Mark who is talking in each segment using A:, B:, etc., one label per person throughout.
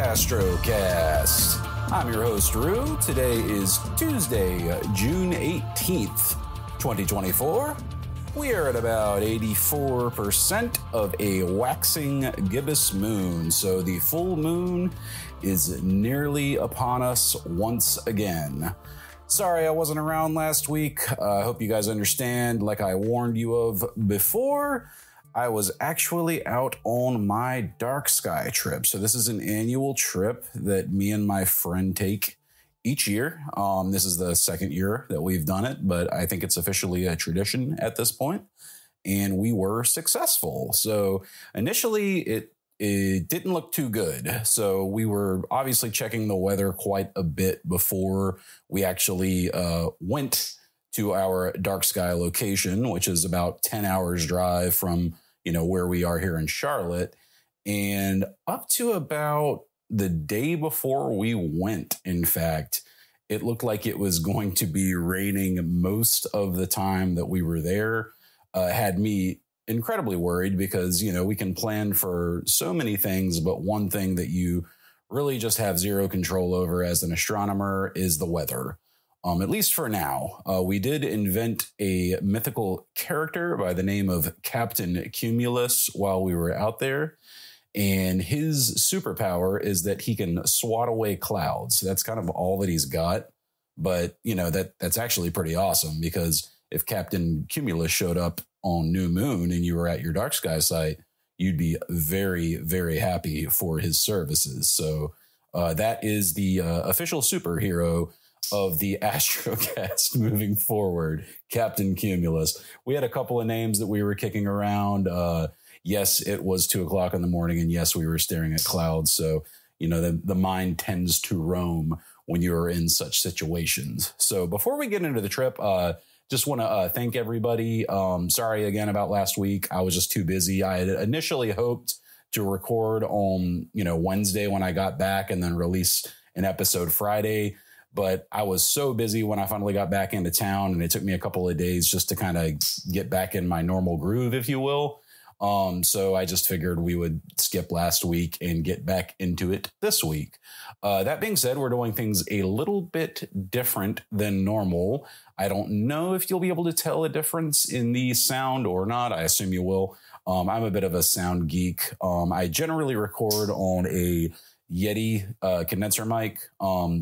A: Astrocast. I'm your host, Rue. Today is Tuesday, June 18th, 2024. We are at about 84% of a waxing gibbous moon, so the full moon is nearly upon us once again. Sorry I wasn't around last week. I hope you guys understand, like I warned you of before, I was actually out on my dark sky trip. So this is an annual trip that me and my friend take each year. This is the second year that we've done it, but I think it's officially a tradition at this point, and we were successful. So initially it didn't look too good. So we were obviously checking the weather quite a bit before we actually went to our dark sky location, which is about 10 hours drive from, where we are here in Charlotte. And up to about the day before we went, in fact, it looked like it was going to be raining most of the time that we were there. Had me incredibly worried because, we can plan for so many things, but one thing that you really just have zero control over as an astronomer is the weather. At least for now. We did invent a mythical character by the name of Captain Cumulus while we were out there. And his superpower is that he can swat away clouds. That's kind of all that he's got. But, that's actually pretty awesome, because if Captain Cumulus showed up on new moon and you were at your dark sky site, you'd be very, very happy for his services. So that is the official superhero of the Astrocast moving forward, Captain Cumulus. We had a couple of names that we were kicking around. Yes, it was 2:00 in the morning, and yes, we were staring at clouds. So, the mind tends to roam when you're in such situations. So before we get into the trip, just want to thank everybody. Sorry again about last week. I was just too busy. I had initially hoped to record on, Wednesday when I got back and then release an episode Friday. But I was so busy when I finally got back into town, and it took me a couple of days just to kind of get back in my normal groove, if you will. So I just figured we would skip last week and get back into it this week. That being said, we're doing things a little bit different than normal. I don't know if you'll be able to tell a difference in the sound or not. I assume you will. I'm a bit of a sound geek. I generally record on a Yeti condenser mic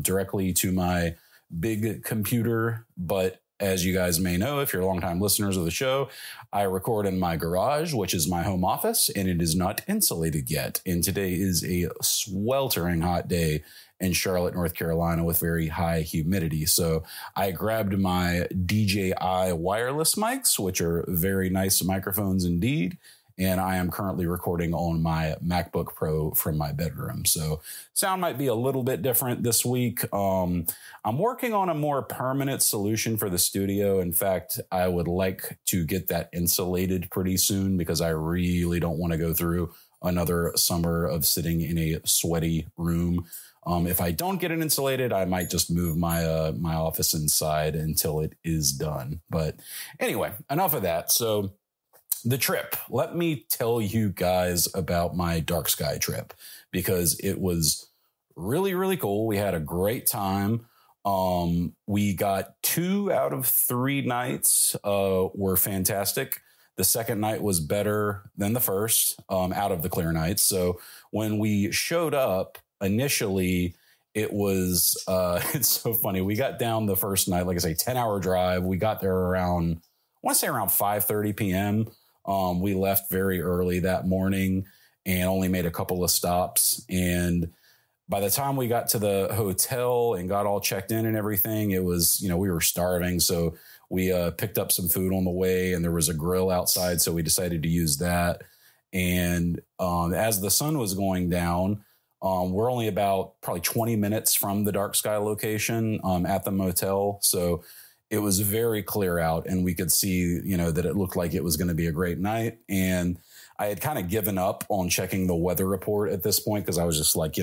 A: directly to my big computer. But as you guys may know, if you're longtime listeners of the show, I record in my garage, which is my home office, and it is not insulated yet. And today is a sweltering hot day in Charlotte, North Carolina, with very high humidity. So I grabbed my DJI wireless mics, which are very nice microphones indeed. And I am currently recording on my MacBook Pro from my bedroom. So sound might be a little bit different this week. I'm working on a more permanent solution for the studio. In fact, I would like to get that insulated pretty soon, because I really don't want to go through another summer of sitting in a sweaty room. If I don't get it insulated, I might just move my my office inside until it is done. But anyway, enough of that. So the trip. Let me tell you guys about my dark sky trip, because it was really, really cool. We had a great time. We got 2 out of 3 nights were fantastic. The second night was better than the first out of the clear nights. So when we showed up initially, it was it's so funny. We got down the first night, like I say, 10-hour drive. We got there around, I want to say around 5:30 p.m. We left very early that morning and only made a couple of stops. And by the time we got to the hotel and got all checked in and everything, it was, we were starving. So we picked up some food on the way, and there was a grill outside. So we decided to use that. And as the sun was going down, we're only about probably 20 minutes from the dark sky location at the motel. So it was very clear out, and we could see, that it looked like it was going to be a great night. And I had kind of given up on checking the weather report at this point, because I was just like,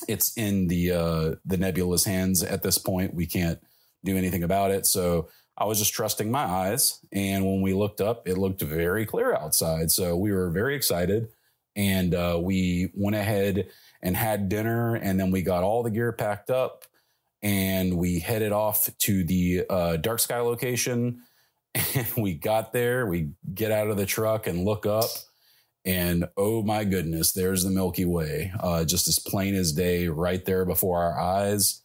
A: it's in the nebula's hands at this point. We can't do anything about it. So I was just trusting my eyes. And when we looked up, it looked very clear outside. So we were very excited. And we went ahead and had dinner, and then we got all the gear packed up, and we headed off to the dark sky location. And we got there, we get out of the truck and look up, and oh my goodness, there's the Milky Way, just as plain as day right there before our eyes.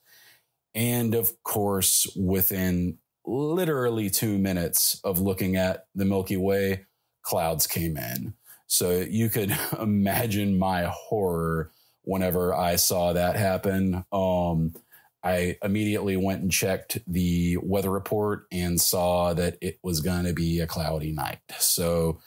A: And of course, within literally 2 minutes of looking at the Milky Way, clouds came in. So you could imagine my horror whenever I saw that happen. I immediately went and checked the weather report and saw that it was going to be a cloudy night. So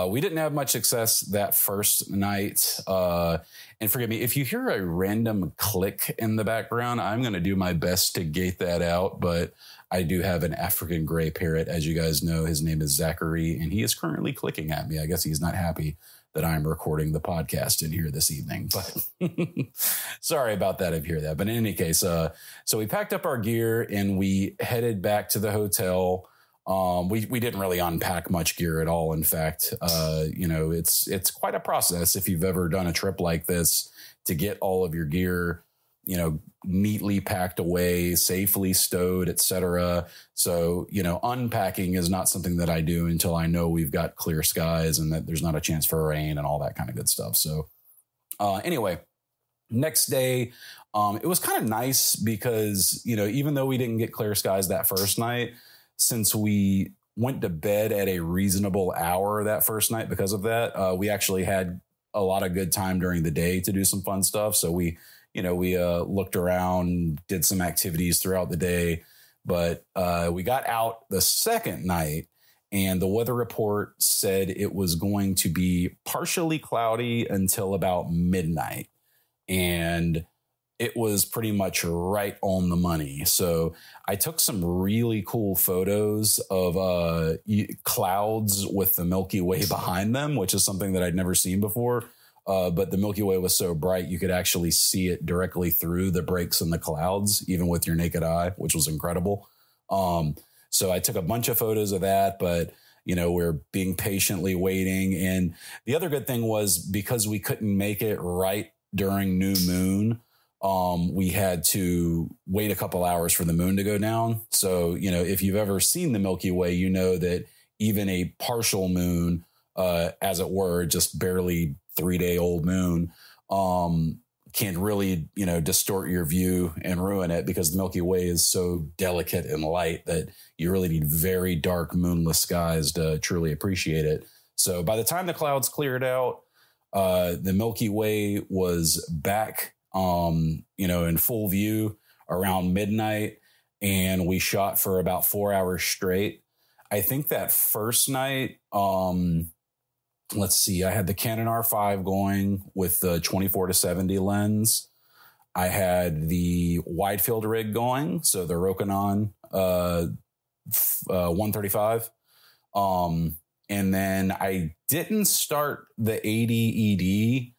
A: we didn't have much success that first night. And forgive me, if you hear a random click in the background, I'm going to do my best to gate that out. But I do have an African gray parrot. As you guys know, his name is Zachary, and he is currently clicking at me. I guess he's not happy that I'm recording the podcast in here this evening. But sorry about that if you hear that. But in any case, so we packed up our gear and we headed back to the hotel. We didn't really unpack much gear at all. In fact, it's quite a process if you've ever done a trip like this to get all of your gear, neatly packed away, safely stowed, etc. So, unpacking is not something that I do until I know we've got clear skies and that there's not a chance for rain and all that kind of good stuff. So, anyway, next day, it was kind of nice because, even though we didn't get clear skies that first night, since we went to bed at a reasonable hour that first night because of that, we actually had a lot of good time during the day to do some fun stuff. So we looked around, did some activities throughout the day, but we got out the second night and the weather report said it was going to be partially cloudy until about midnight. And it was pretty much right on the money. So I took some really cool photos of clouds with the Milky Way behind them, which is something that I'd never seen before. But the Milky Way was so bright, you could actually see it directly through the breaks in the clouds, even with your naked eye, which was incredible. So I took a bunch of photos of that, but we're being patiently waiting. And the other good thing was because we couldn't make it right during new moon, we had to wait a couple hours for the moon to go down. So, if you've ever seen the Milky Way, you know that even a partial moon, as it were, just barely 3-day-old moon, can really, distort your view and ruin it because the Milky Way is so delicate and light that you really need very dark moonless skies to truly appreciate it. So by the time the clouds cleared out, the Milky Way was back, in full view around midnight, and we shot for about 4 hours straight. I think that first night, let's see, I had the Canon R5 going with the 24-70 lens. I had the wide field rig going, so the Rokinon 135. And then I didn't start the 80 ED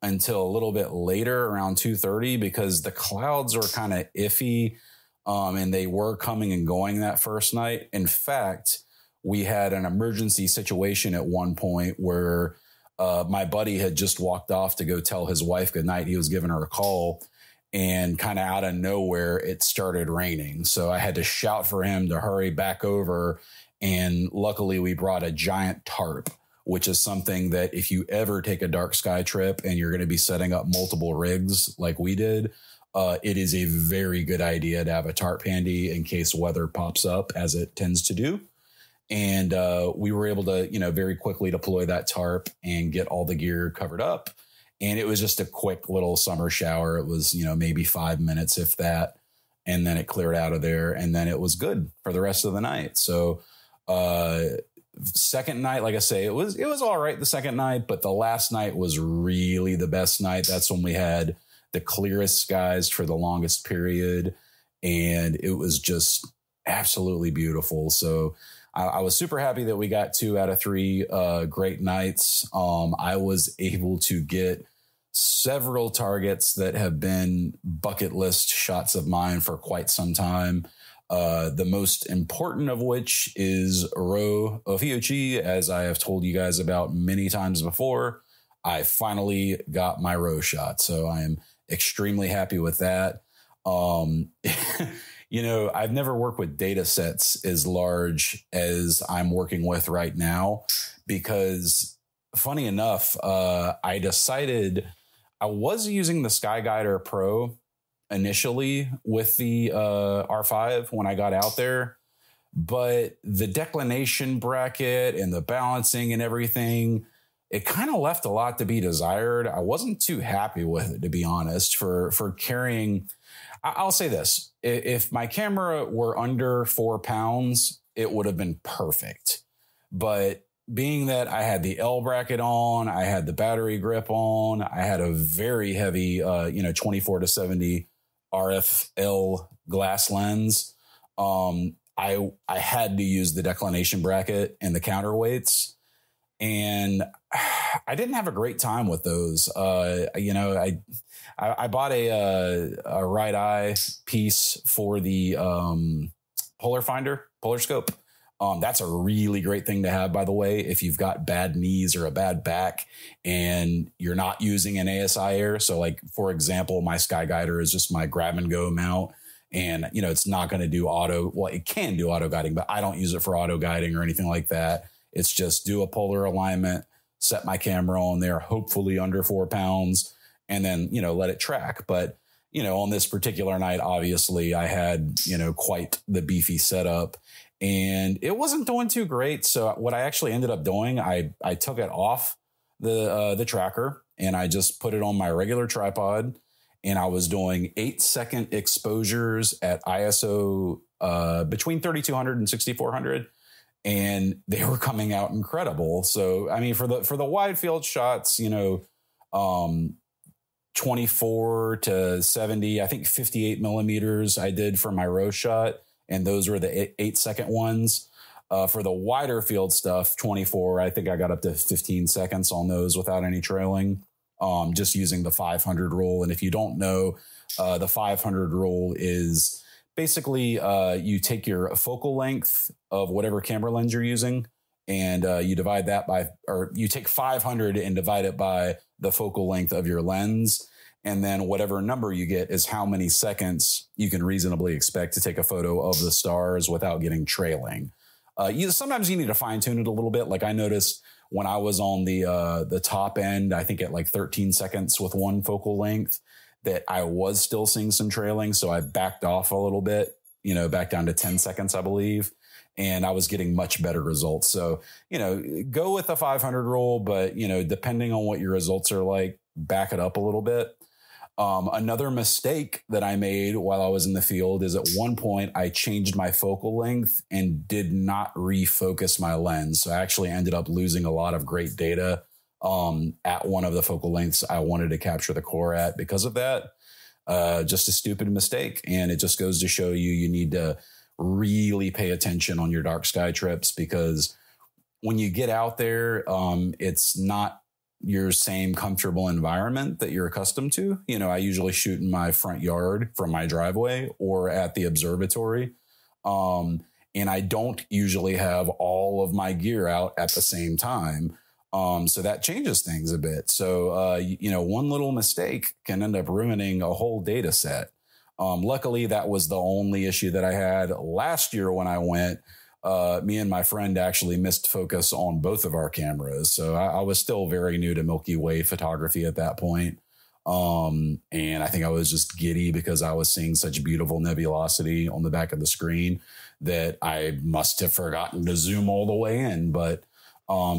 A: until a little bit later, around 2:30, because the clouds were kind of iffy, and they were coming and going that first night. In fact, we had an emergency situation at one point where my buddy had just walked off to go tell his wife goodnight. He was giving her a call, and kind of out of nowhere, it started raining. So I had to shout for him to hurry back over. And luckily, we brought a giant tarp, which is something that if you ever take a dark sky trip and you're going to be setting up multiple rigs like we did, it is a very good idea to have a tarp handy in case weather pops up, as it tends to do. And we were able to, very quickly deploy that tarp and get all the gear covered up. And it was just a quick little summer shower. It was, maybe 5 minutes, if that. And then it cleared out of there. And then it was good for the rest of the night. So second night, like I say, it was all right the second night, but the last night was really the best night. That's when we had the clearest skies for the longest period. And it was just absolutely beautiful. So I was super happy that we got 2 out of 3 great nights. I was able to get several targets that have been bucket list shots of mine for quite some time. The most important of which is Ro Ofiochi, as I have told you guys about many times before. I finally got my row shot. So I am extremely happy with that. I've never worked with data sets as large as I'm working with right now, because funny enough, I decided I was using the Skyguider Pro initially with the R5 when I got out there, but the declination bracket and the balancing and everything, it kind of left a lot to be desired. I wasn't too happy with it, to be honest, for carrying. I'll say this. If my camera were under 4 pounds, it would have been perfect. But being that I had the L bracket on, I had the battery grip on, I had a very heavy, 24-70 RFL glass lens. I had to use the declination bracket and the counterweights, and I didn't have a great time with those. I bought a right eye piece for the polar scope. That's a really great thing to have, by the way, if you've got bad knees or a bad back and you're not using an ASI Air. So like, for example, my Skyguider is just my grab and go mount, and, it's not going to do auto. Well, it can do auto guiding, but I don't use it for auto guiding or anything like that. It's just do a polar alignment, set my camera on there, hopefully under 4 pounds, and then, let it track. But, on this particular night, obviously I had, quite the beefy setup, and it wasn't doing too great. So what I actually ended up doing, I took it off the tracker and I just put it on my regular tripod, and I was doing 8-second exposures at ISO between 3200 and 6400. And they were coming out incredible. So, I mean, for the wide field shots, 24 to 70, I think 58 millimeters I did for my row shot. And those were the 8-second ones. For the wider field stuff, 24, I think I got up to 15 seconds on those without any trailing, just using the 500 rule. And if you don't know, the 500 rule is basically you take your focal length of whatever camera lens you're using, and you divide that by, or you take 500 and divide it by the focal length of your lens. And then whatever number you get is how many seconds you can reasonably expect to take a photo of the stars without getting trailing. Sometimes you need to fine tune it a little bit. Like I noticed when I was on the top end, I think at like 13 seconds with one focal length, that I was still seeing some trailing. So I backed off a little bit, back down to 10 seconds, I believe. And I was getting much better results. So, go with the 500 rule, but, depending on what your results are like, back it up a little bit. Another mistake that I made while I was in the field is at one point I changed my focal length and did not refocus my lens. So I actually ended up losing a lot of great data at one of the focal lengths I wanted to capture the core at because of that. Just a stupid mistake. And it just goes to show you need to really pay attention on your dark sky trips, because when you get out there, it's not your same comfortable environment that you're accustomed to. I usually shoot in my front yard from my driveway or at the observatory. And I don't usually have all of my gear out at the same time. So that changes things a bit. So, one little mistake can end up ruining a whole data set. Luckily, that was the only issue that I had last year when I went. Me and my friend actually missed focus on both of our cameras. So I was still very new to Milky Way photography at that point. And I think I was just giddy because I was seeing such beautiful nebulosity on the back of the screen that I must have forgotten to zoom all the way in. But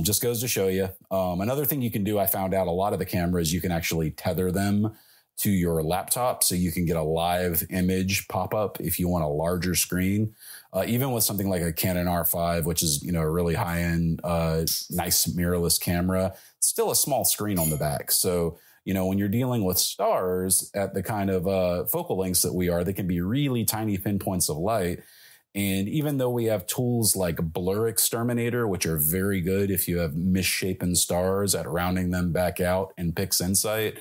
A: just goes to show you. Another thing you can do, I found out a lot of the cameras, you can actually tether them to your laptop so you can get a live image pop up if you want a larger screen. Even with something like a Canon R5, which is, a really high-end, nice mirrorless camera, it's still a small screen on the back. So, when you're dealing with stars at the kind of focal lengths that we are, they can be really tiny pinpoints of light. And even though we have tools like Blur Exterminator, which are very good if you have misshapen stars at rounding them back out in PixInsight,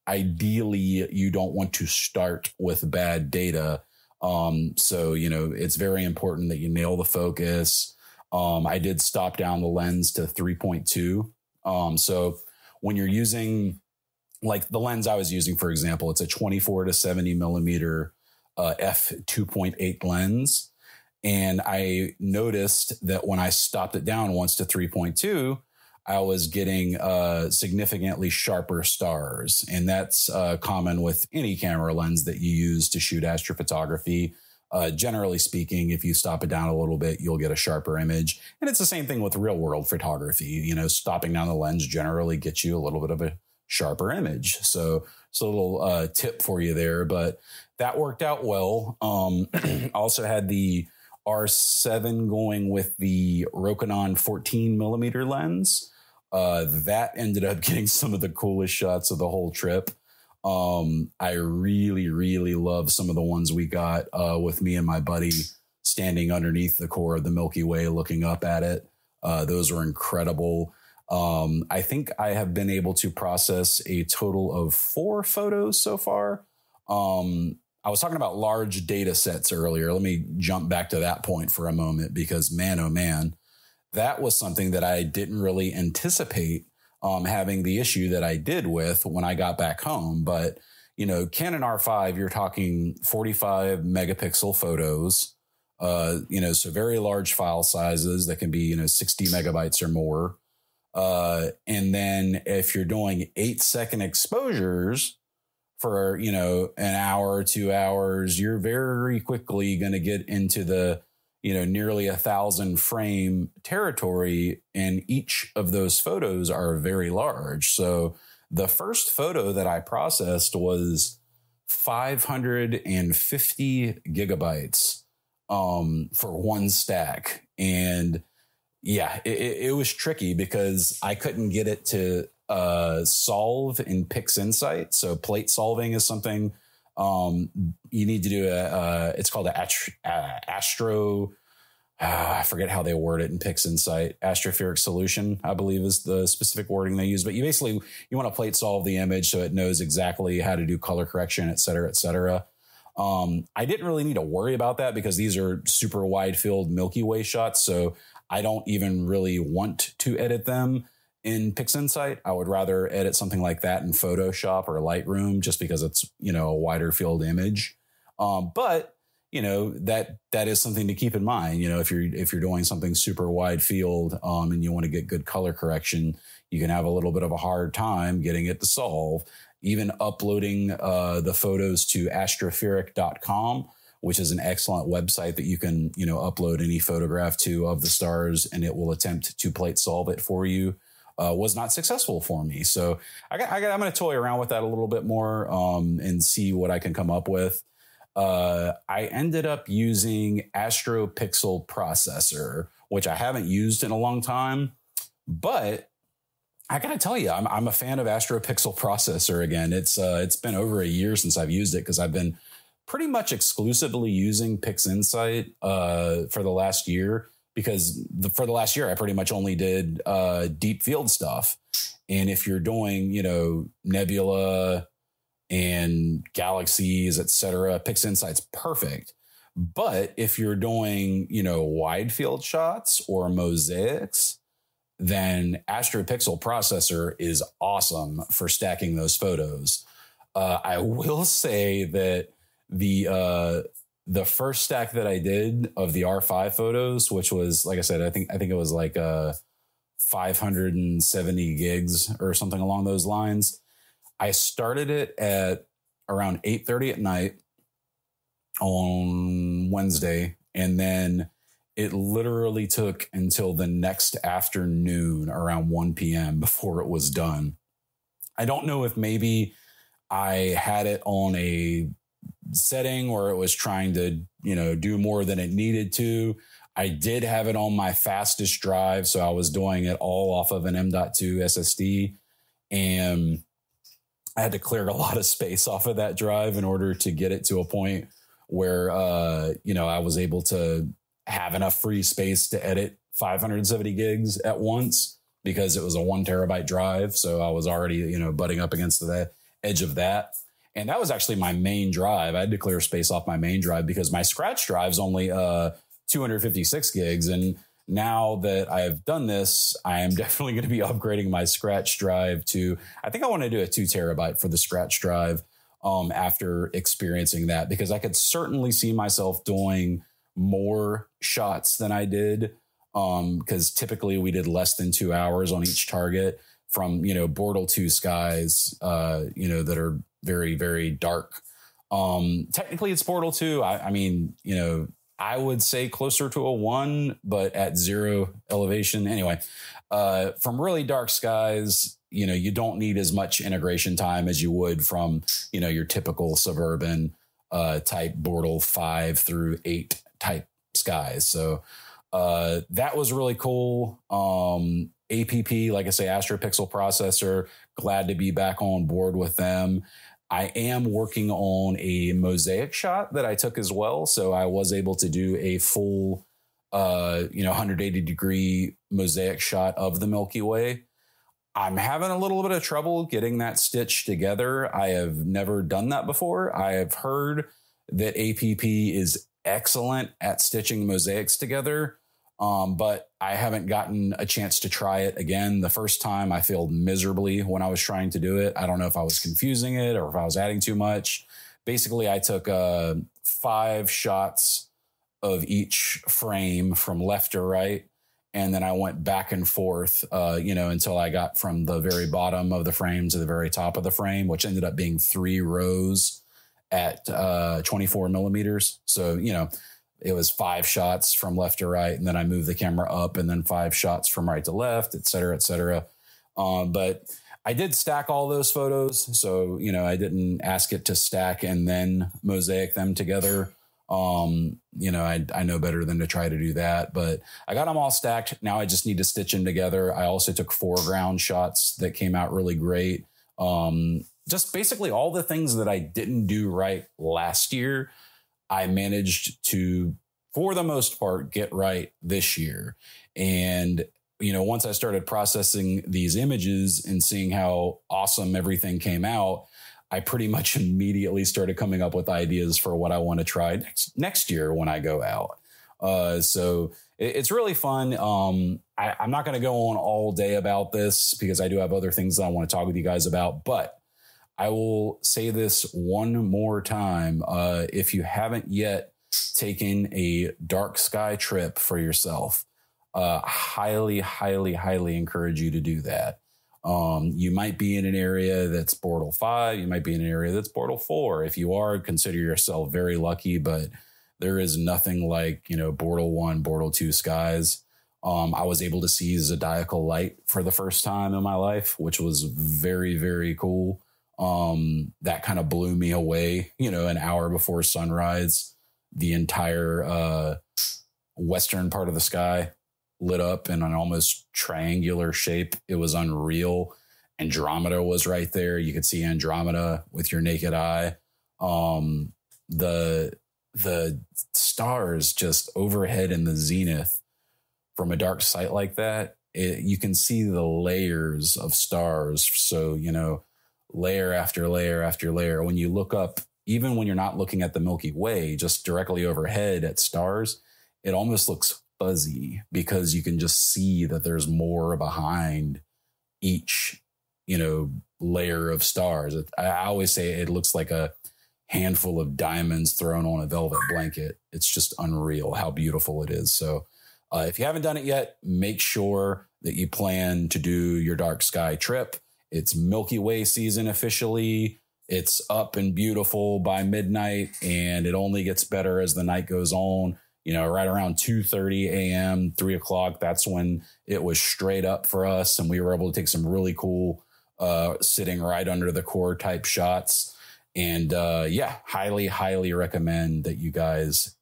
A: ideally you don't want to start with bad data. So, it's very important that you nail the focus. I did stop down the lens to 3.2. So when you're using like the lens I was using, for example, it's a 24 to 70 millimeter f2.8 lens. And I noticed that when I stopped it down once to 3.2, I was getting significantly sharper stars. And that's common with any camera lens that you use to shoot astrophotography. Generally speaking, if you stop it down a little bit, you'll get a sharper image. And it's the same thing with real world photography. You know, stopping down the lens generally gets you a little bit of a sharper image. So it's a little tip for you there, but that worked out well. I also had the R7 going with the Rokinon 14 millimeter lens. That ended up getting some of the coolest shots of the whole trip. I really, really love some of the ones we got with me and my buddy standing underneath the core of the Milky Way looking up at it. Those were incredible. I think I have been able to process a total of 4 photos so far. I was talking about large data sets earlier. Let me jump back to that point for a moment, because man, oh man, that was something that I didn't really anticipate having the issue that I did with when I got back home. But, you know, Canon R5, you're talking 45 megapixel photos, you know, so very large file sizes that can be, you know, 60 megabytes or more. And then if you're doing 8-second exposures for, you know, an hour, 2 hours, you're very quickly going to get into the, you know, nearly 1,000 frame territory. And each of those photos are very large. So the first photo that I processed was 550 gigabytes for one stack. And yeah, it was tricky because I couldn't get it to solve in PixInsight. So plate solving is something you need to do. It's called Astro. I forget how they word it in PixInsight. Astroperic solution, I believe, is the specific wording they use. But you basically you want to plate solve the image so it knows exactly how to do color correction, et cetera, et cetera. I didn't really need to worry about that because these are super wide field Milky Way shots. So I don't even really want to edit them in PixInsight. I would rather edit something like that in Photoshop or Lightroom just because it's, you know, a wider field image. But you know, that is something to keep in mind. You know, if you're doing something super wide field and you want to get good color correction, you can have a little bit of a hard time getting it to solve. Even uploading the photos to astropheric.com, which is an excellent website that you can, you know, upload any photograph to of the stars and it will attempt to plate solve it for you, was not successful for me. So I'm going to toy around with that a little bit more and see what I can come up with. I ended up using AstroPixel Processor, which I haven't used in a long time, but I got to tell you, I'm a fan of AstroPixel Processor again. It's been over a year since I've used it because I've been pretty much exclusively using PixInsight for the last year because for the last year, I pretty much only did deep field stuff. And if you're doing, you know, nebula and galaxies, et cetera, PixInsight's perfect. But if you're doing, you know, wide field shots or mosaics, then AstroPixel Processor is awesome for stacking those photos. I will say that the first stack that I did of the R5 photos, which was, like I said, I think it was like 570 gigs or something along those lines. I started it at around 8:30 at night on Wednesday, and then it literally took until the next afternoon around 1 p.m. before it was done. I don't know if maybe I had it on a setting where it was trying to, you know, do more than it needed to. I did have it on my fastest drive, so I was doing it all off of an M.2 SSD, and I had to clear a lot of space off of that drive in order to get it to a point where, you know, I was able to have enough free space to edit 570 gigs at once because it was a 1 terabyte drive. So I was already, you know, butting up against the edge of that. And that was actually my main drive. I had to clear space off my main drive because my scratch drive's only 256 gigs. And now that I've done this, I am definitely going to be upgrading my scratch drive to, I think I want to do a 2 terabyte for the scratch drive after experiencing that, because I could certainly see myself doing more shots than I did. Because typically we did less than 2 hours on each target from, Bortle 2 skies, that are very, very dark. Technically it's Bortle 2. I mean, I would say closer to a 1, but at 0 elevation. Anyway, from really dark skies, you don't need as much integration time as you would from, your typical suburban type Bortle 5 through 8 type skies. So that was really cool. APP, like I say, AstroPixel processor, glad to be back on board with them. I am working on a mosaic shot that I took as well. So I was able to do a full, 180 degree mosaic shot of the Milky Way. I'm having a little bit of trouble getting that stitched together. I have never done that before. I have heard that APP is excellent at stitching mosaics together. But I haven't gotten a chance to try it again. The first time I failed miserably when I was trying to do it. I don't know if I was confusing it or if I was adding too much. Basically, I took 5 shots of each frame from left to right. And then I went back and forth, until I got from the very bottom of the frame to the very top of the frame, which ended up being 3 rows at 24 millimeters. So, it was 5 shots from left to right, and then I moved the camera up, and then 5 shots from right to left, et cetera, et cetera. But I did stack all those photos. So, I didn't ask it to stack and then mosaic them together. I know better than to try to do that, but I got them all stacked. Now I just need to stitch them together. I also took foreground shots that came out really great. Just basically all the things that I didn't do right last year, I managed to, for the most part, get right this year. And, once I started processing these images and seeing how awesome everything came out, I pretty much immediately started coming up with ideas for what I want to try next year when I go out. So it's really fun. I'm not going to go on all day about this because I do have other things that I want to talk with you guys about, but I will say this one more time. If you haven't yet taken a dark sky trip for yourself, highly, highly, highly encourage you to do that. You might be in an area that's Bortle 5. You might be in an area that's Bortle 4. If you are, consider yourself very lucky, but there is nothing like, Bortle 1, Bortle 2 skies. I was able to see zodiacal light for the first time in my life, which was very, very cool. That kind of blew me away, an hour before sunrise, the entire, western part of the sky lit up in an almost triangular shape. It was unreal. Andromeda was right there. You could see Andromeda with your naked eye. The stars just overhead in the zenith from a dark sight like that, you can see the layers of stars. So, layer after layer after layer. When you look up, even when you're not looking at the Milky Way, just directly overhead at stars, it almost looks fuzzy because you can just see that there's more behind each, layer of stars. I always say it looks like a handful of diamonds thrown on a velvet blanket. It's just unreal how beautiful it is. So if you haven't done it yet, make sure that you plan to do your dark sky trip. It's Milky Way season officially. It's up and beautiful by midnight, and it only gets better as the night goes on. Right around 2:30 a.m., 3 o'clock, that's when it was straight up for us, and we were able to take some really cool sitting right under the core type shots. And highly, highly recommend that you guys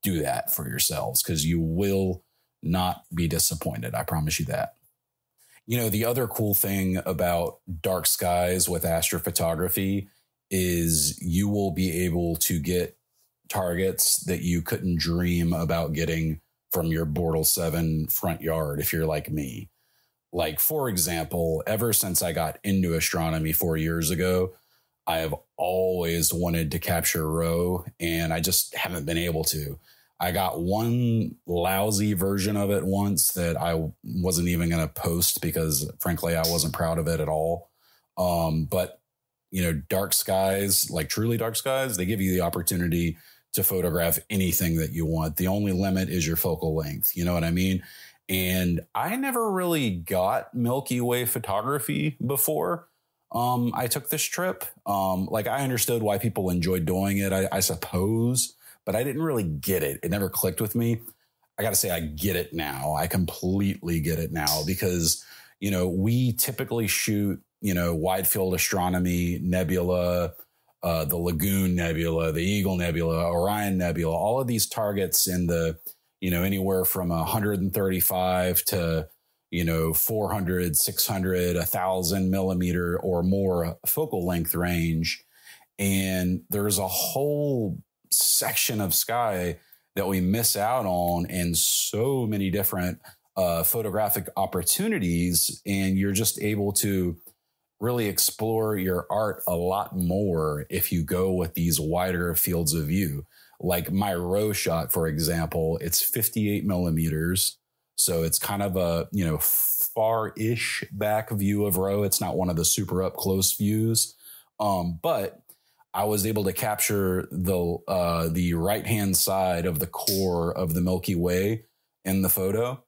A: do that for yourselves because you will not be disappointed. I promise you that. The other cool thing about dark skies with astrophotography is you will be able to get targets that you couldn't dream about getting from your Bortle 7 front yard if you're like me. Like, for example, ever since I got into astronomy 4 years ago, I have always wanted to capture RO, and I just haven't been able to. I got one lousy version of it once that I wasn't even going to post because, frankly, I wasn't proud of it at all. But, you know, dark skies, like truly dark skies, they give you the opportunity to photograph anything that you want. The only limit is your focal length. You know what I mean? And I never really got Milky Way photography before I took this trip. Like, I understood why people enjoyed doing it, I suppose, but I didn't really get it. It never clicked with me. I got to say, I get it now. I completely get it now because, you know, we typically shoot, you know, wide field astronomy, nebula, the Lagoon Nebula, the Eagle Nebula, Orion Nebula, all of these targets in the, you know, anywhere from 135 to, you know, 400, 600, 1,000 millimeter or more focal length range. And there's a whole section of sky that we miss out on in so many different photographic opportunities. And you're just able to really explore your art a lot more if you go with these wider fields of view. Like my row shot, for example, it's 58 millimeters. So it's kind of a, you know, far-ish back view of row. It's not one of the super up close views. But I was able to capture the right-hand side of the core of the Milky Way in the photo.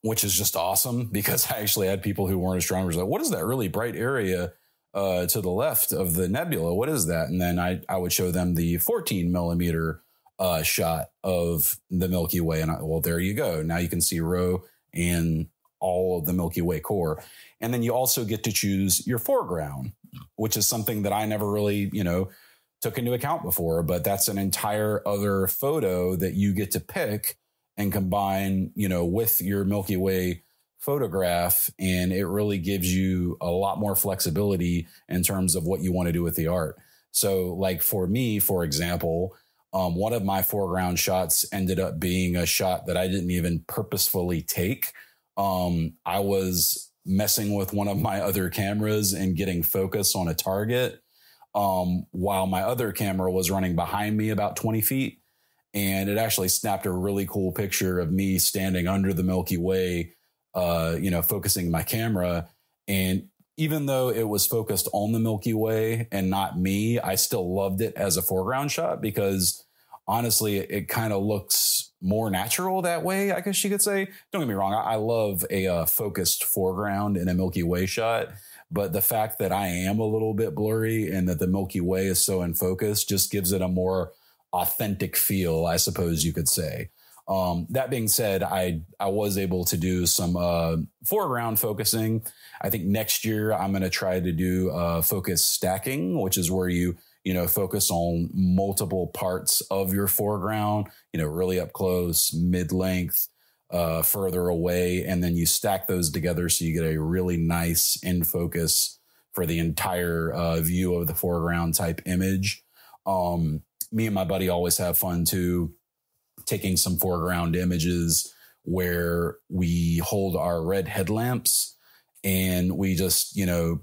A: Which is just awesome because I actually had people who weren't astronomers like, what is that really bright area to the left of the nebula? What is that? And then I would show them the 14 millimeter shot of the Milky Way. And well, there you go. Now you can see row and all of the Milky Way core. And then you also get to choose your foreground, which is something that I never really, you know, took into account before. But that's an entire other photo that you get to pick and combine, you know, with your Milky Way photograph. And it really gives you a lot more flexibility in terms of what you want to do with the art. So like for me, for example, one of my foreground shots ended up being a shot that I didn't even purposefully take. I was messing with one of my other cameras and getting focus on a target while my other camera was running behind me about 20 feet. And it actually snapped a really cool picture of me standing under the Milky Way, you know, focusing my camera. And even though it was focused on the Milky Way and not me, I still loved it as a foreground shot because honestly, it kind of looks more natural that way, I guess you could say. Don't get me wrong. I love a focused foreground in a Milky Way shot. But the fact that I am a little bit blurry and that the Milky Way is so in focus just gives it a more authentic feel, I suppose you could say. That being said, I was able to do some foreground focusing. I think next year I'm going to try to do focus stacking, which is where you know, focus on multiple parts of your foreground, you know, really up close, mid-length, further away, and then you stack those together so you get a really nice in focus for the entire view of the foreground type image. Me and my buddy always have fun too, taking some foreground images where we hold our red headlamps and we just, you know,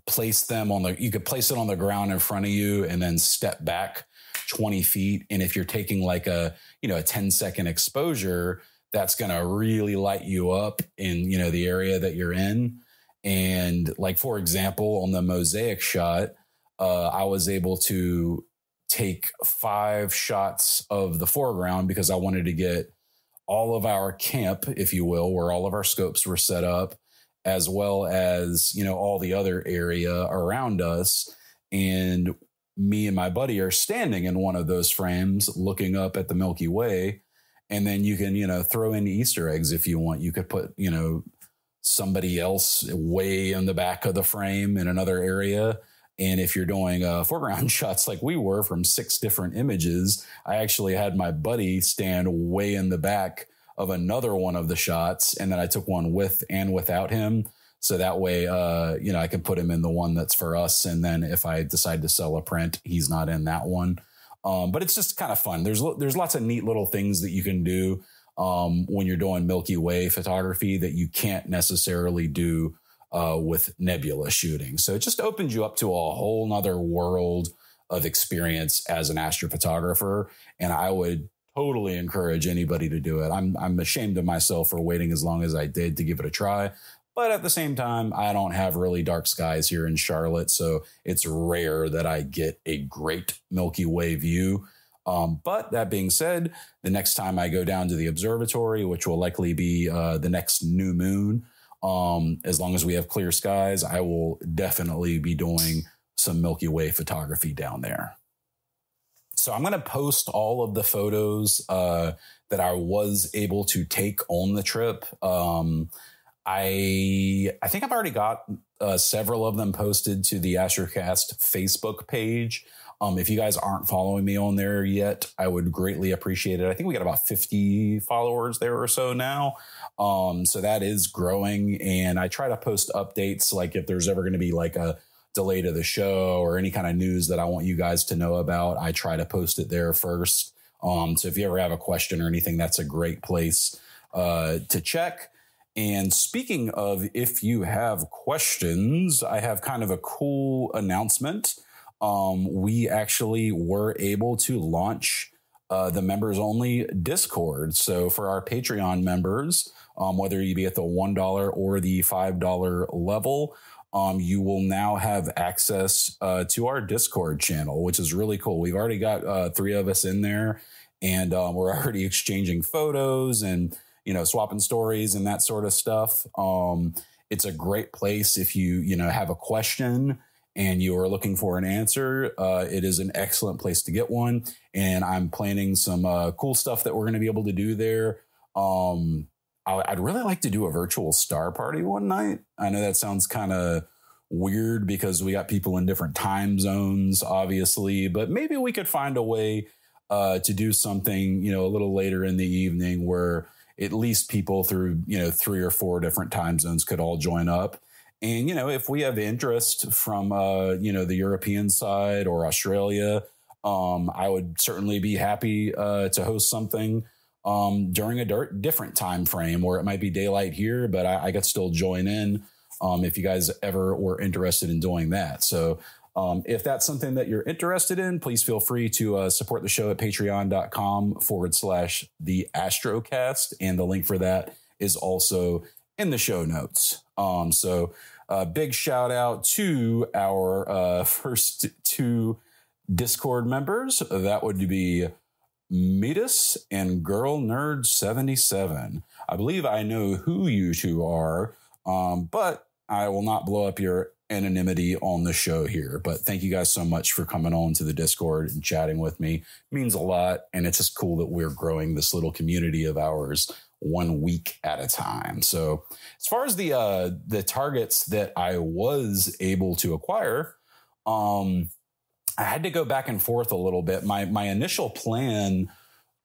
A: place them you could place it on the ground in front of you and then step back 20 feet. And if you're taking like a 10-second exposure, that's going to really light you up in, you know, the area that you're in. And like, for example, on the mosaic shot, I was able to take 5 shots of the foreground because I wanted to get all of our camp, if you will, where all of our scopes were set up, as well as, you know, all the other area around us. And me and my buddy are standing in one of those frames looking up at the Milky Way. And then you can, you know, throw in Easter eggs if you want. You could put, you know, somebody else way in the back of the frame in another area. And if you're doing foreground shots like we were from 6 different images, I actually had my buddy stand way in the back of another one of the shots. And then I took one with and without him. So that way, you know, I can put him in the one that's for us. And then if I decide to sell a print, he's not in that one. But it's just kind of fun. There's lots of neat little things that you can do when you're doing Milky Way photography that you can't necessarily do with nebula shooting. So it just opens you up to a whole nother world of experience as an astrophotographer. And I would totally encourage anybody to do it. I'm ashamed of myself for waiting as long as I did to give it a try. But at the same time, I don't have really dark skies here in Charlotte, so it's rare that I get a great Milky Way view. But that being said, the next time I go down to the observatory, which will likely be the next new moon, as long as we have clear skies, I will definitely be doing some Milky Way photography down there. So I'm going to post all of the photos that I was able to take on the trip. I think I've already got several of them posted to the Astrocast Facebook page. If you guys aren't following me on there yet, I would greatly appreciate it. I think we got about 50 followers there or so now. So that is growing. And I try to post updates, like if there's ever going to be like a delay to the show or any kind of news that I want you guys to know about, I try to post it there first. So if you ever have a question or anything, that's a great place to check. And speaking of, if you have questions, I have kind of a cool announcement. We actually were able to launch the members only Discord. So for our Patreon members, whether you be at the $1 or the $5 level, you will now have access to our Discord channel, which is really cool. We've already got 3 of us in there, and we're already exchanging photos and, you know, swapping stories and that sort of stuff. It's a great place if you have a question and you are looking for an answer. It is an excellent place to get one. And I'm planning some cool stuff that we're going to be able to do there. I'd really like to do a virtual star party one night. I know that sounds kind of weird because we got people in different time zones, obviously, but maybe we could find a way to do something, a little later in the evening where at least people through, 3 or 4 different time zones could all join up. And, if we have interest from, the European side or Australia, I would certainly be happy to host something during a different time frame where it might be daylight here, but I could still join in if you guys ever were interested in doing that. So if that's something that you're interested in, please feel free to support the show at patreon.com/the Astrocast. And the link for that is also in the show notes. So big shout out to our first 2 Discord members. That would be Meetus and Girl Nerd 77. I believe I know who you 2 are, but I will not blow up your anonymity on the show here. But thank you guys so much for coming on to the Discord and chatting with me. It means a lot, and it's just cool that we're growing this little community of ours 1 week at a time. So as far as the targets that I was able to acquire, I had to go back and forth a little bit. My initial plan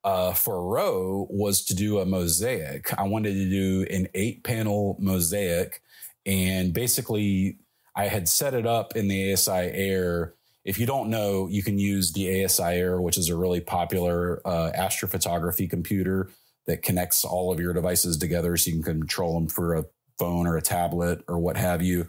A: for Roe was to do a mosaic. I wanted to do an 8-panel mosaic, and basically I had set it up in the ASI Air. If you don't know, you can use the ASI Air, which is a really popular astrophotography computer that connects all of your devices together so you can control them for a phone or a tablet or what have you.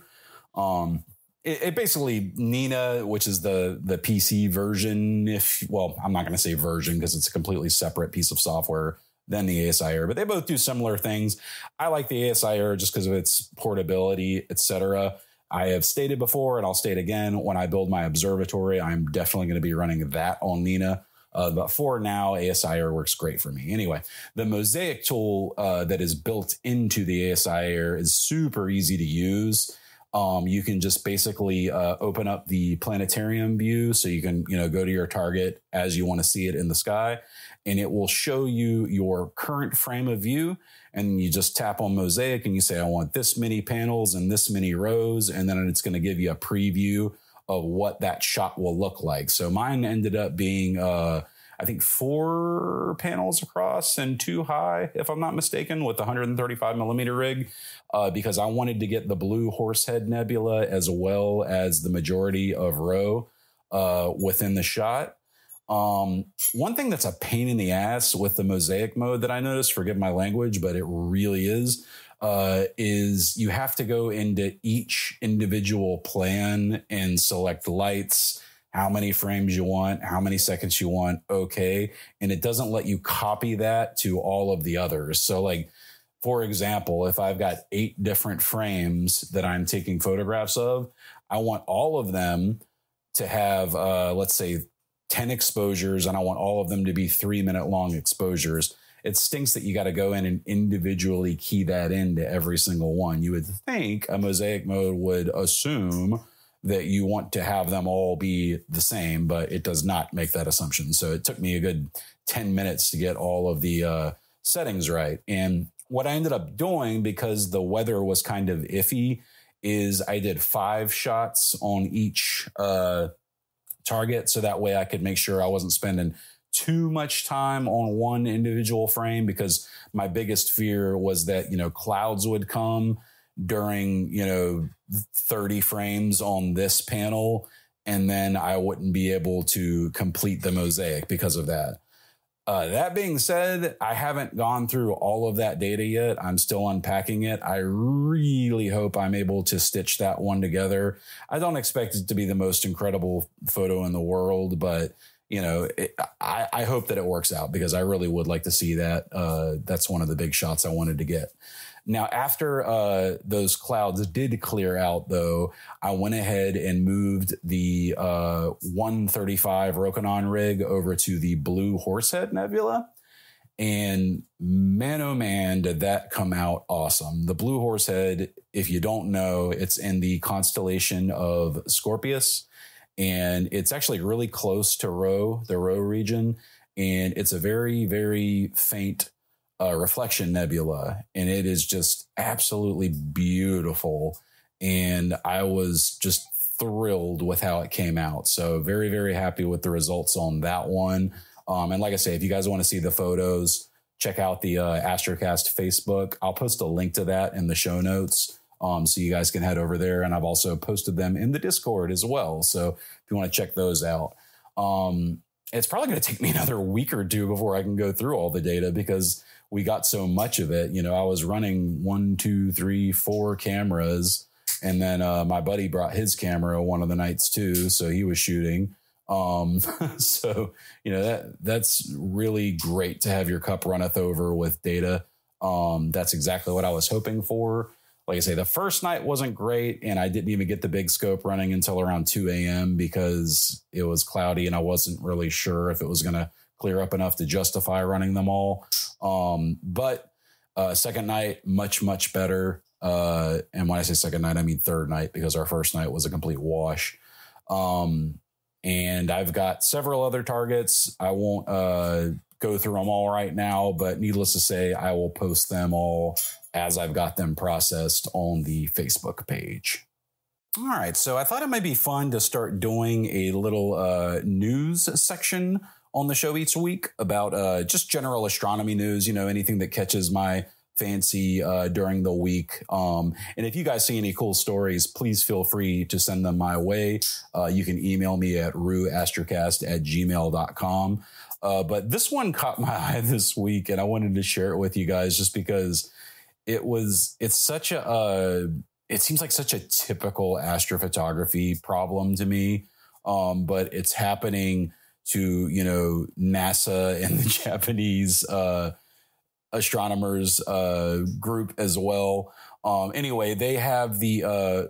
A: It basically, Nina, which is the PC version, I'm not going to say version because it's a completely separate piece of software than the ASI Air, but they both do similar things. I like the ASI Air just because of its portability, etc. I have stated before, and I'll state again, when I build my observatory, I'm definitely going to be running that on Nina. But for now, ASI Air works great for me. Anyway, the mosaic tool that is built into the ASI Air is super easy to use. You can just basically open up the planetarium view, so you can go to your target as you want to see it in the sky, and it will show you your current frame of view. And you just tap on mosaic and you say, I want this many panels and this many rows, and then it's going to give you a preview of what that shot will look like. So mine ended up being, I think 4 panels across and 2 high, if I'm not mistaken, with the 135 millimeter rig, because I wanted to get the blue Horsehead Nebula as well as the majority of Rho within the shot. One thing that's a pain in the ass with the mosaic mode that I noticed, forgive my language, but it really is you have to go into each individual plan and select lights, how many frames you want, how many seconds you want. Okay. And it doesn't let you copy that to all of the others. So like, for example, if I've got 8 different frames that I'm taking photographs of, I want all of them to have, let's say 10 exposures, and I want all of them to be 3-minute long exposures. It stinks that you got to go in and individually key that into every single one. You would think a mosaic mode would assume that you want to have them all be the same, but it does not make that assumption. So it took me a good 10 minutes to get all of the settings right. And what I ended up doing, because the weather was kind of iffy, is I did 5 shots on each target. So that way I could make sure I wasn't spending too much time on one individual frame, because my biggest fear was that, clouds would come during, 30 frames on this panel, and then I wouldn't be able to complete the mosaic because of that. That being said, I haven't gone through all of that data yet. I'm still unpacking it. I really hope I'm able to stitch that one together. I don't expect it to be the most incredible photo in the world, but I hope that it works out, because I really would like to see that. That's one of the big shots I wanted to get. Now, after those clouds did clear out, though, I went ahead and moved the 135 Rokinon rig over to the Blue Horsehead Nebula. And man, oh man, did that come out awesome. The Blue Horsehead, if you don't know, it's in the constellation of Scorpius. And it's actually really close to the Rho region. And it's a very, very faint reflection nebula. And it is just absolutely beautiful. And I was just thrilled with how it came out. So very, very happy with the results on that one. And like I say, if you guys want to see the photos, check out the Astrocast Facebook. I'll post a link to that in the show notes. So you guys can head over there. And I've also posted them in the Discord as well. So if you want to check those out, it's probably going to take me another week or 2 before I can go through all the data, because we got so much of it. I was running 1, 2, 3, 4 cameras. And then my buddy brought his camera one of the nights too. So he was shooting. So, that's really great to have your cup runneth over with data. That's exactly what I was hoping for. Like I say, the first night wasn't great, and I didn't even get the big scope running until around 2 a.m. because it was cloudy and I wasn't really sure if it was going to clear up enough to justify running them all. But second night, much, much better. And when I say second night, I mean third night, because our first night was a complete wash. And I've got several other targets. I won't go through them all right now, but needless to say, I will post them all as I've got them processed on the Facebook page. All right, so I thought it might be fun to start doing a little news section on the show each week about just general astronomy news, anything that catches my fancy during the week. And if you guys see any cool stories, please feel free to send them my way. You can email me at ruastrocast@gmail.com. But this one caught my eye this week, and I wanted to share it with you guys just because it seems like such a typical astrophotography problem to me. But it's happening to, NASA and the Japanese astronomers group as well. Anyway, they have the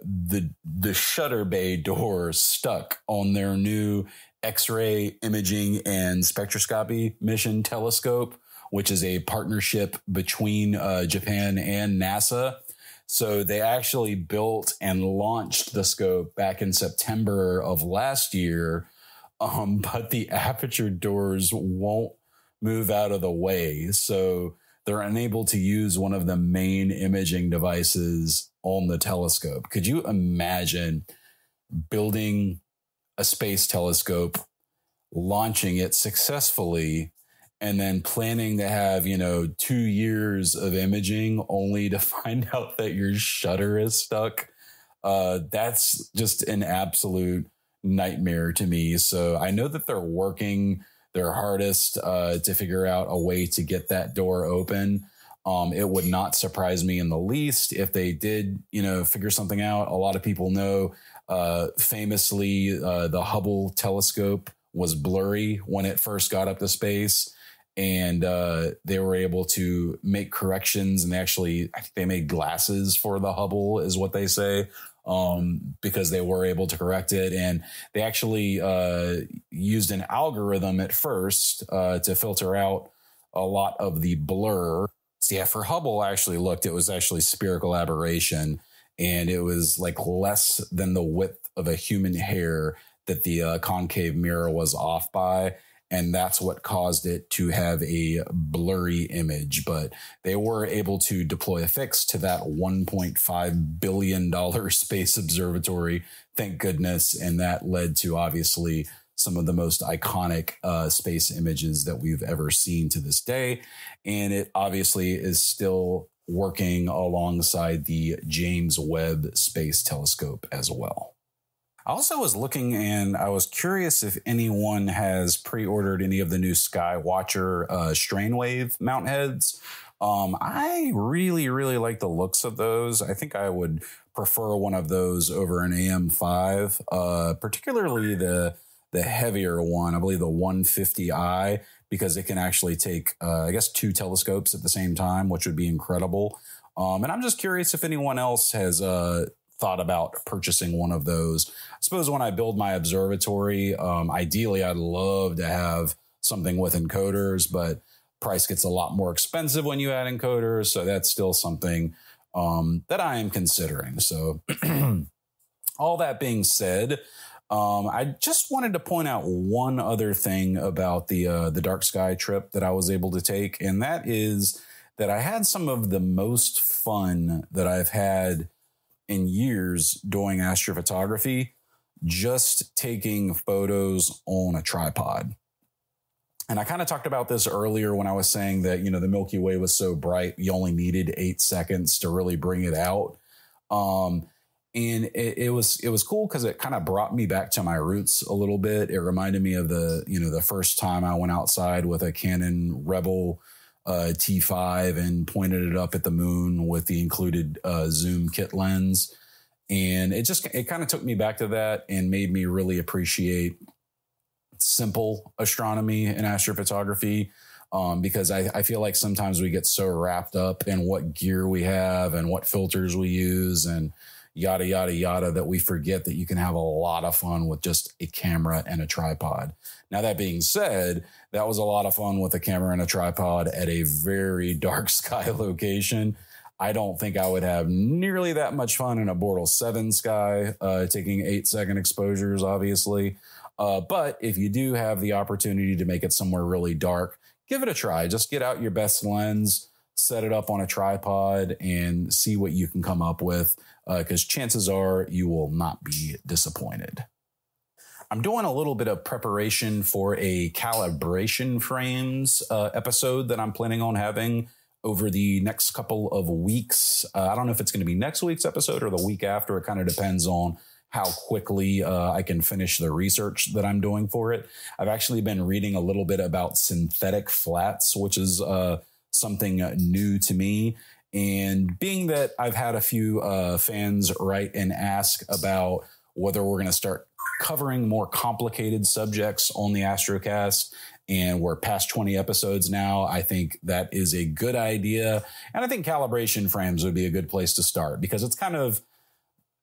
A: shutter bay door stuck on their new X-ray imaging and spectroscopy mission telescope, which is a partnership between Japan and NASA. So they actually built and launched the scope back in September of last year, but the aperture doors won't move out of the way. So they're unable to use one of the main imaging devices on the telescope. Could you imagine building a space telescope, launching it successfully, and then planning to have, 2 years of imaging only to find out that your shutter is stuck? That's just an absolute nightmare to me. So I know that they're working their hardest to figure out a way to get that door open. It would not surprise me in the least if they did, figure something out. A lot of people know Famously, the Hubble telescope was blurry when it first got up to space, and they were able to make corrections, and I think they made glasses for the Hubble, is what they say, because they were able to correct it. And they actually used an algorithm at first to filter out a lot of the blur. So yeah, for Hubble, it was actually spherical aberration, and it was like less than the width of a human hair that the concave mirror was off by. And that's what caused it to have a blurry image. But they were able to deploy a fix to that $1.5 billion space observatory. Thank goodness. And that led to obviously some of the most iconic space images that we've ever seen to this day. And it obviously is still working alongside the James Webb Space Telescope as well. I also was looking, and I was curious if anyone has pre-ordered any of the new Skywatcher Strainwave mount heads. I really, really like the looks of those. I think I would prefer one of those over an AM5, particularly the heavier one. I believe the 150i, because it can actually take, I guess, 2 telescopes at the same time, which would be incredible. And I'm just curious if anyone else has thought about purchasing one of those. I suppose when I build my observatory, ideally I'd love to have something with encoders, but price gets a lot more expensive when you add encoders. So that's still something that I am considering. So all that being said, I just wanted to point out one other thing about the dark sky trip that I was able to take. And that is that I had some of the most fun that I've had in years doing astrophotography, just taking photos on a tripod. And I kind of talked about this earlier when I was saying that, the Milky Way was so bright, you only needed 8 seconds to really bring it out. And it was cool because it kind of brought me back to my roots a little bit. It reminded me of the first time I went outside with a Canon Rebel T5 and pointed it up at the moon with the included zoom kit lens. And it kind of took me back to that and made me really appreciate simple astronomy and astrophotography. Because I feel like sometimes we get so wrapped up in what gear we have and what filters we use and yada, yada, yada, that we forget that you can have a lot of fun with just a camera and a tripod. Now, that being said, that was a lot of fun with a camera and a tripod at a very dark sky location. I don't think I would have nearly that much fun in a Bortle 7 sky, taking 8-second exposures, obviously. But if you do have the opportunity to make it somewhere really dark, give it a try. Just get out your best lens, set it up on a tripod, and see what you can come up with, because chances are you will not be disappointed. I'm doing a little bit of preparation for a calibration frames episode that I'm planning on having over the next couple of weeks. I don't know if it's going to be next week's episode or the week after. It kind of depends on how quickly I can finish the research that I'm doing for it. I've actually been reading a little bit about synthetic flats, which is something new to me. And being that I've had a few fans write and ask about whether we're going to start covering more complicated subjects on the Astrocast, and we're past 20 episodes now, I think that is a good idea. And I think calibration frames would be a good place to start, because it's kind of,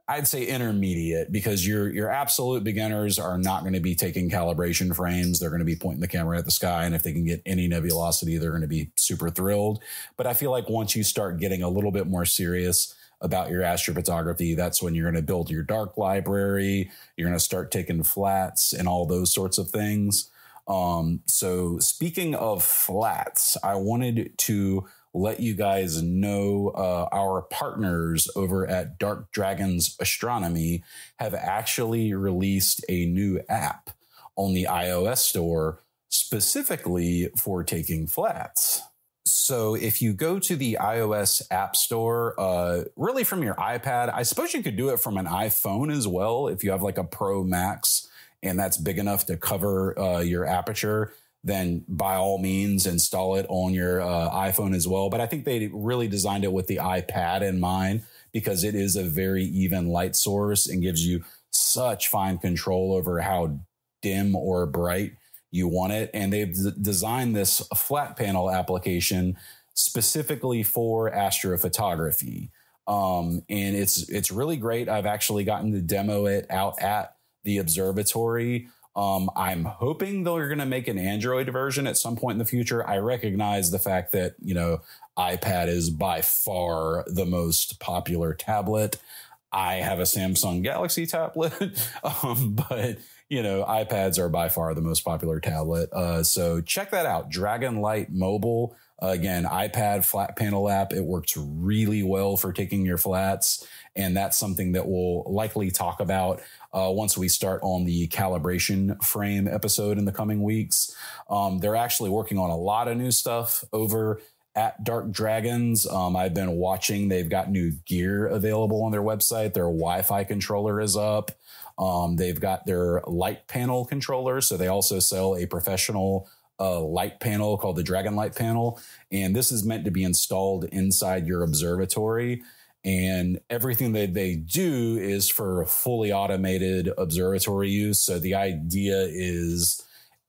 A: I'd say, intermediate, because your absolute beginners are not going to be taking calibration frames. They're going to be pointing the camera at the sky, and if they can get any nebulosity, they're going to be super thrilled. But I feel like once you start getting a little bit more serious about your astrophotography, that's when you're going to build your dark library. You're going to start taking flats and all those sorts of things. So speaking of flats, I wanted to let you guys know our partners over at Dark Dragons Astronomy have actually released a new app on the iOS store specifically for taking flats. So if you go to the iOS App Store, really from your iPad, I suppose you could do it from an iPhone as well. If you have like a Pro Max and that's big enough to cover your aperture, then by all means install it on your iPhone as well. But I think they really designed it with the iPad in mind, because it is a very even light source and gives you such fine control over how dim or bright you want it. And they've designed this flat panel application specifically for astrophotography. And it's really great. I've actually gotten to demo it out at the observatory. I'm hoping they're going to make an Android version at some point in the future. I recognize the fact that, iPad is by far the most popular tablet. I have a Samsung Galaxy tablet, but iPads are by far the most popular tablet. So check that out. Dragon Light Mobile. Again, iPad flat panel app. It works really well for taking your flats. And that's something that we'll likely talk about once we start on the calibration frame episode in the coming weeks. They're actually working on a lot of new stuff over at Dark Dragons. I've been watching. They've got new gear available on their website. Their Wi-Fi controller is up. They've got their light panel controller. So they also sell a professional light panel called the Dragon Light panel. And this is meant to be installed inside your observatory. And everything that they do is for fully automated observatory use. So the idea is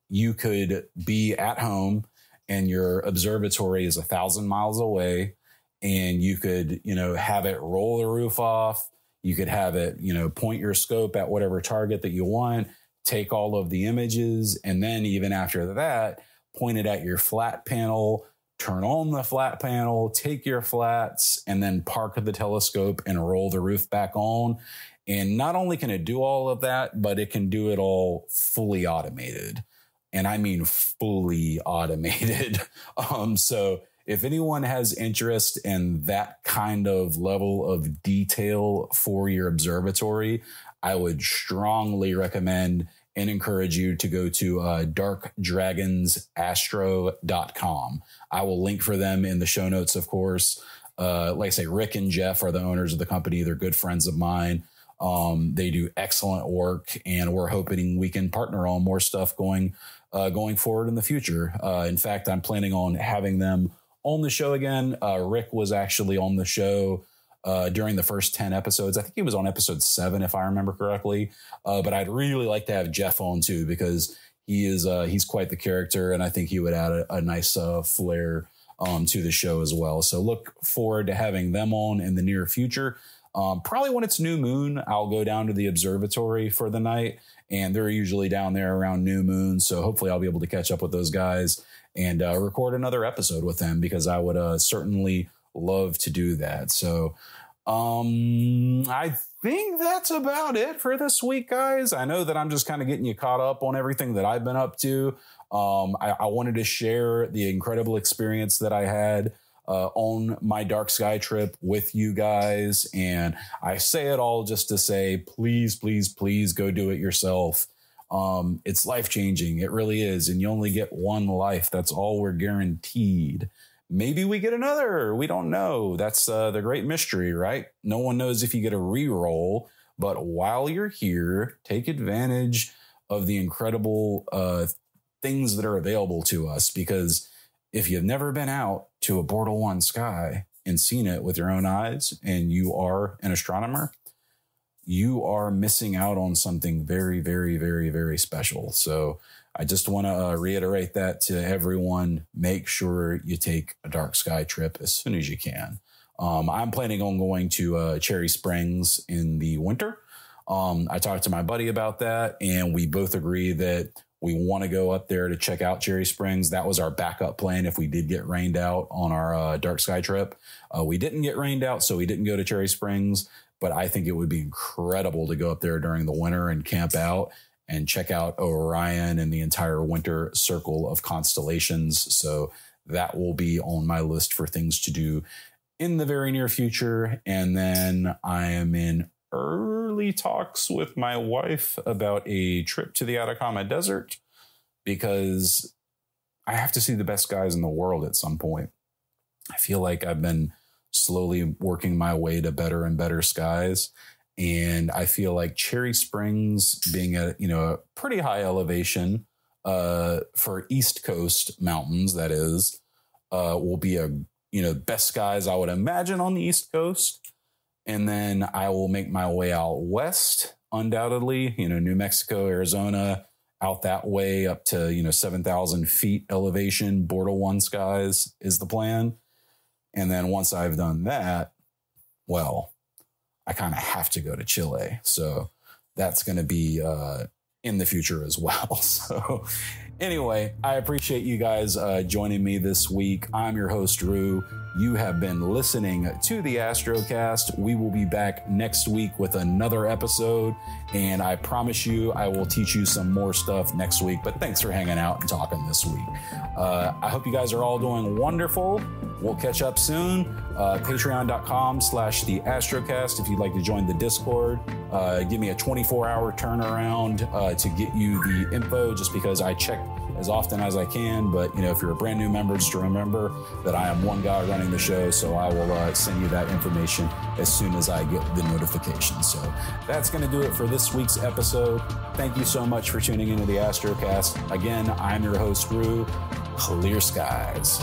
A: you could be at home and your observatory is 1,000 miles away, and you could, have it roll the roof off. You could have it, point your scope at whatever target that you want, take all of the images, and then even after that, point it at your flat panel, turn on the flat panel, take your flats, and then park the telescope and roll the roof back on. And not only can it do all of that, but it can do it all fully automated. And I mean fully automated. So if anyone has interest in that kind of level of detail for your observatory, I would strongly recommend and encourage you to go to darkdragonsastro.com. I will link for them in the show notes, of course. Like I say, Rick and Jeff are the owners of the company. They're good friends of mine. They do excellent work, and we're hoping we can partner on more stuff going forward in the future. In fact, I'm planning on having them on the show again. Rick was actually on the show during the first 10 episodes. I think he was on episode 7, if I remember correctly. But I'd really like to have Jeff on too, because he's quite the character, and I think he would add a nice flair to the show as well. So look forward to having them on in the near future. Probably when it's new moon, I'll go down to the observatory for the night, and they're usually down there around new moon. So hopefully I'll be able to catch up with those guys and record another episode with them, because I would certainly love to do that. So I think that's about it for this week, guys. I know that I'm just kind of getting you caught up on everything that I've been up to. I wanted to share the incredible experience that I had on my dark sky trip with you guys. And I say it all just to say, please, please, please go do it yourself. It's life-changing. It really is. And you only get one life. That's all we're guaranteed. Maybe we get another. We don't know. That's the great mystery, right? No one knows if you get a re-roll. But while you're here, take advantage of the incredible things that are available to us, because if you've never been out to a Bortle 1 sky and seen it with your own eyes, and you are an astronomer, you are missing out on something very, very, very, very special. So I just want to reiterate that to everyone. Make sure you take a dark sky trip as soon as you can. I'm planning on going to Cherry Springs in the winter. I talked to my buddy about that, and we both agree that we want to go up there to check out Cherry Springs. That was our backup plan if we did get rained out on our dark sky trip. We didn't get rained out, so we didn't go to Cherry Springs, but I think it would be incredible to go up there during the winter and camp out and check out Orion and the entire winter circle of constellations. So that will be on my list for things to do in the very near future. And then I am in early talks with my wife about a trip to the Atacama Desert, because I have to see the best guys in the world at some point. I feel like I've been slowly working my way to better and better skies. And I feel like Cherry Springs, being a pretty high elevation for East Coast mountains, that is, will be a best skies I would imagine on the East Coast. And then I will make my way out west undoubtedly, New Mexico, Arizona, out that way up to, 7,000 feet elevation, Border 1 skies is the plan. And then once I've done that, well, I kind of have to go to Chile. So that's going to be in the future as well. So anyway, I appreciate you guys joining me this week. I'm your host, Rue. You have been listening to the Astrocast. We will be back next week with another episode, and I promise you I will teach you some more stuff next week. But thanks for hanging out and talking this week. I hope you guys are all doing wonderful. We'll catch up soon. Patreon.com/the Astrocast if you'd like to join the Discord. Give me a 24-hour turnaround to get you the info, just because I check as often as I can. But, if you're a brand new member, just remember that I am one guy running the show, so I will send you that information as soon as I get the notification. So that's going to do it for this week's episode. Thank you so much for tuning into the Astrocast. Again, I'm your host, Rue. Clear skies.